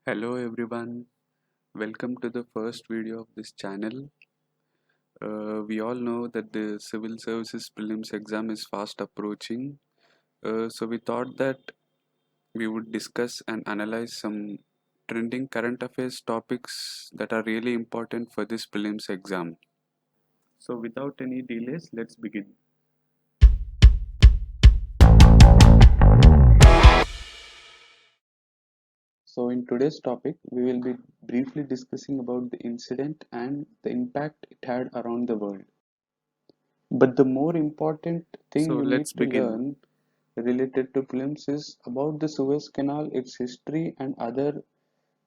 Hello everyone, welcome to the first video of this channel. We all know that the civil services prelims exam is fast approaching. So we thought that we would discuss and analyze some trending current affairs topics that are really important for this prelims exam. So without any delays, let's begin. So in today's topic, we will be briefly discussing about the incident and the impact it had around the world. But the more important thing So you need let's to begin. learn related to films is about the Suez Canal, its history, and other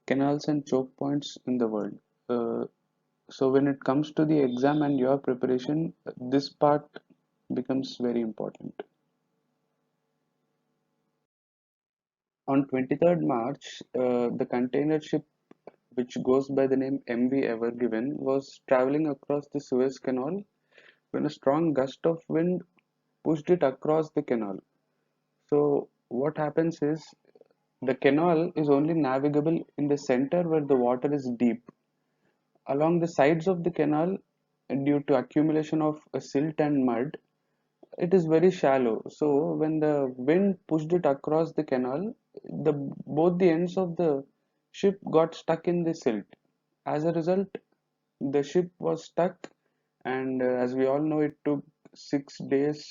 canals and choke points in the world. Uh, so when it comes to the exam and your preparation, this part becomes very important. On 23rd March, the container ship which goes by the name MV Ever Given was traveling across the Suez Canal when a strong gust of wind pushed it across the canal. So what happens is the canal is only navigable in the center where the water is deep. Along the sides of the canal, due to accumulation of silt and mud, it is very shallow. So when the wind pushed it across the canal, the both the ends of the ship got stuck in the silt. As a result, the ship was stuck, and as we all know, it took 6 days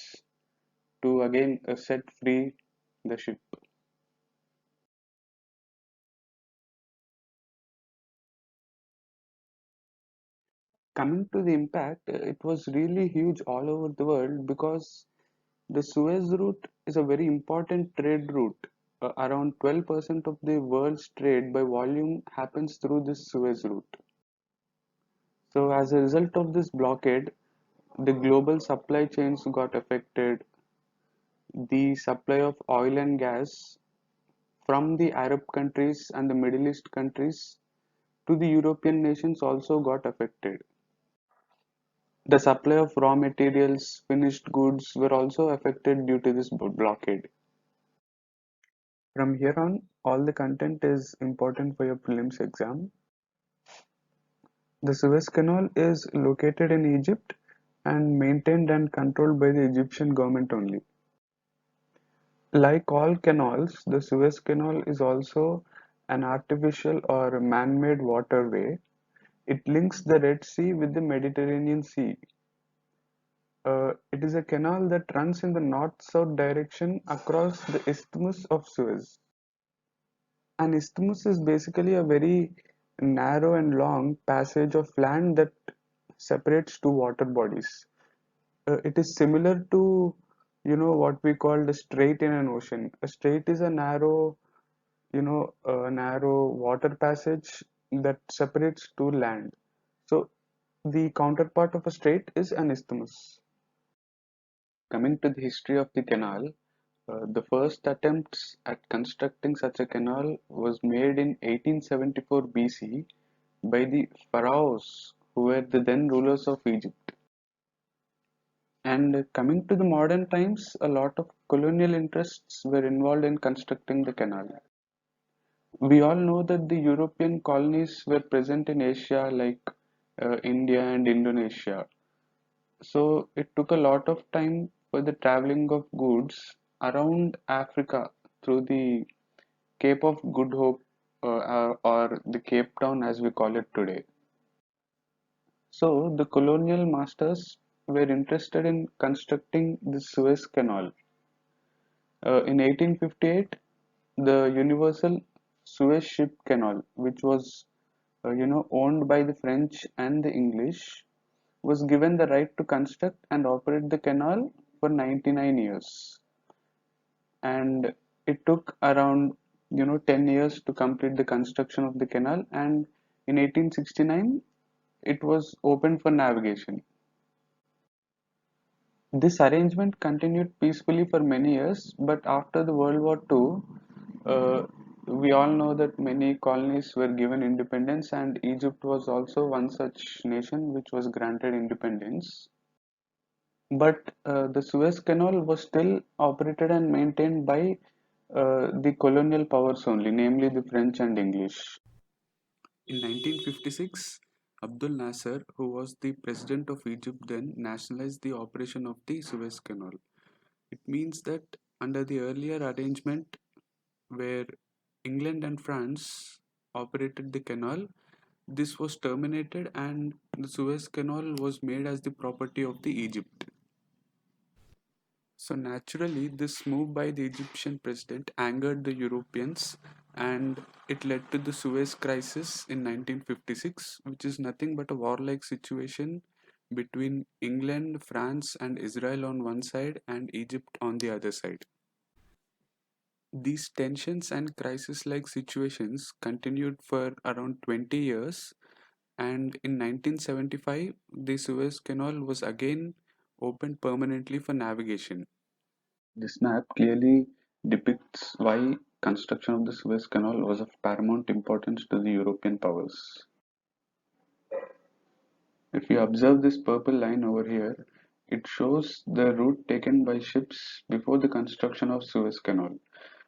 to again set free the ship. Coming to the impact, it was really huge all over the world because the Suez route is a very important trade route. Around 12% of the world's trade by volume happens through this Suez route. So, as a result of this blockade, the global supply chains got affected. The supply of oil and gas from the Arab countries and the Middle East countries to the European nations also got affected. The supply of raw materials, finished goods were also affected due to this blockade. From here on, all the content is important for your prelims exam. The Suez Canal is located in Egypt and maintained and controlled by the Egyptian government only. Like all canals, the Suez Canal is also an artificial or man-made waterway. It links the Red Sea with the Mediterranean Sea. It is a canal that runs in the north-south direction across the Isthmus of Suez. An isthmus is basically a very narrow and long passage of land that separates two water bodies. It is similar to, what we call the strait in an ocean. A strait is a narrow, a narrow water passage that separates two land. So the counterpart of a strait is an isthmus. Coming to the history of the canal, the first attempts at constructing such a canal was made in 1874 BC by the pharaohs who were the then rulers of Egypt. And coming to the modern times, a lot of colonial interests were involved in constructing the canal. We all know that the European colonies were present in Asia like India and Indonesia. So it took a lot of time for the traveling of goods around Africa through the Cape of Good Hope, or the Cape Town as we call it today. So the colonial masters were interested in constructing the Suez Canal. In 1858, the Universal Suez Ship Canal, which was owned by the French and the English, was given the right to construct and operate the canal for 99 years. And it took around 10 years to complete the construction of the canal, and in 1869 it was opened for navigation. This arrangement continued peacefully for many years, but after the World War II, we all know that many colonies were given independence, and Egypt was also one such nation which was granted independence. But the Suez Canal was still operated and maintained by The colonial powers only, namely the French and English. In 1956, Abdul Nasser, who was the president of Egypt then, nationalized the operation of the Suez Canal. It means that under the earlier arrangement, where England and France operated the canal, this was terminated and the Suez Canal was made as the property of the Egypt. So naturally, this move by the Egyptian president angered the Europeans and it led to the Suez Crisis in 1956, which is nothing but a warlike situation between England, France, and Israel on one side and Egypt on the other side. These tensions and crisis like situations continued for around 20 years, and in 1975, the Suez Canal was again opened permanently for navigation. This map clearly depicts why construction of the Suez Canal was of paramount importance to the European powers. If you observe this purple line over here, it shows the route taken by ships before the construction of Suez Canal.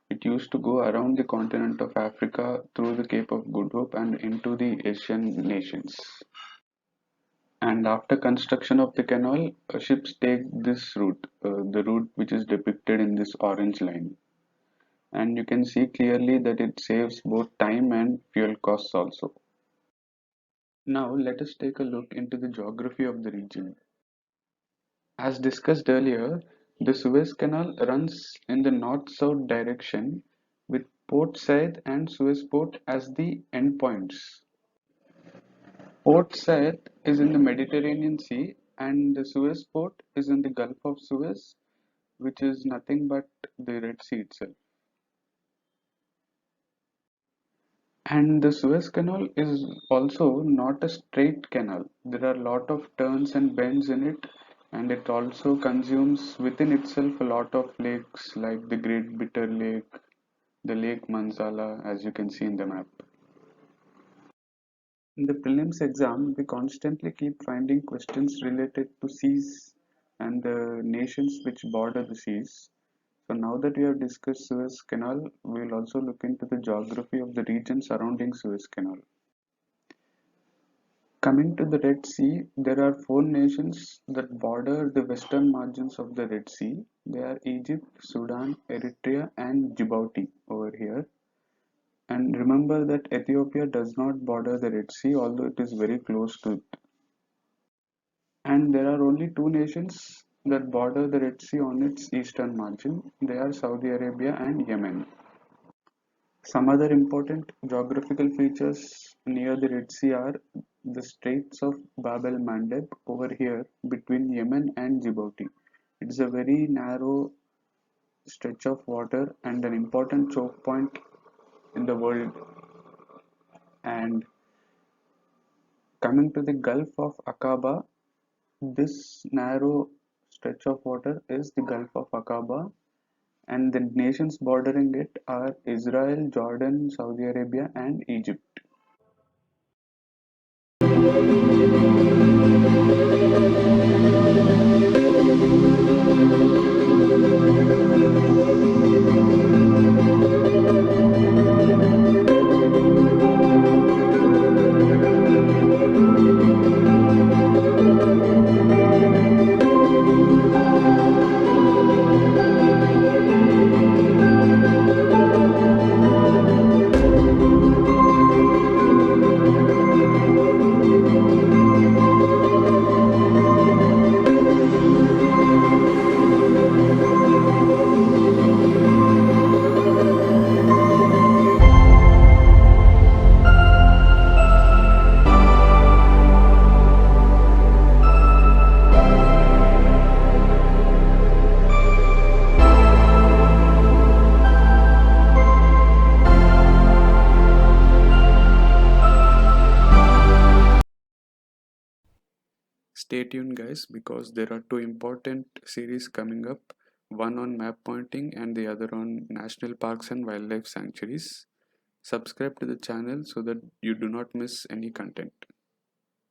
It used to go around the continent of Africa through the Cape of Good Hope and into the Asian nations. And after construction of the canal, ships take this route, the route which is depicted in this orange line. And you can see clearly that it saves both time and fuel costs also. Now let us take a look into the geography of the region. As discussed earlier, the Suez Canal runs in the north-south direction with Port Said and Suez Port as the endpoints. Port Said is in the Mediterranean Sea and the Suez Port is in the Gulf of Suez, which is nothing but the Red Sea itself. And the Suez Canal is also not a straight canal. There are a lot of turns and bends in it, and it also consumes within itself a lot of lakes like the Great Bitter Lake, the Lake Manzala, as you can see in the map. In the prelims exam, we constantly keep finding questions related to seas and the nations which border the seas. So now that we have discussed Suez Canal, we will also look into the geography of the region surrounding Suez Canal. Coming to the Red Sea, there are four nations that border the western margins of the Red Sea. They are Egypt, Sudan, Eritrea, and Djibouti over here. And remember that Ethiopia does not border the Red Sea, although it is very close to it. And there are only two nations that border the Red Sea on its eastern margin. They are Saudi Arabia and Yemen. Some other important geographical features near the Red Sea are the Straits of Bab el Mandeb over here between Yemen and Djibouti. It's a very narrow stretch of water and an important choke point in the world. And coming to the Gulf of Aqaba, this narrow stretch of water is the Gulf of Aqaba, and the nations bordering it are Israel, Jordan, Saudi Arabia, and Egypt. Stay tuned, guys, because there are two important series coming up, one on map pointing and the other on national parks and wildlife sanctuaries. Subscribe to the channel so that you do not miss any content.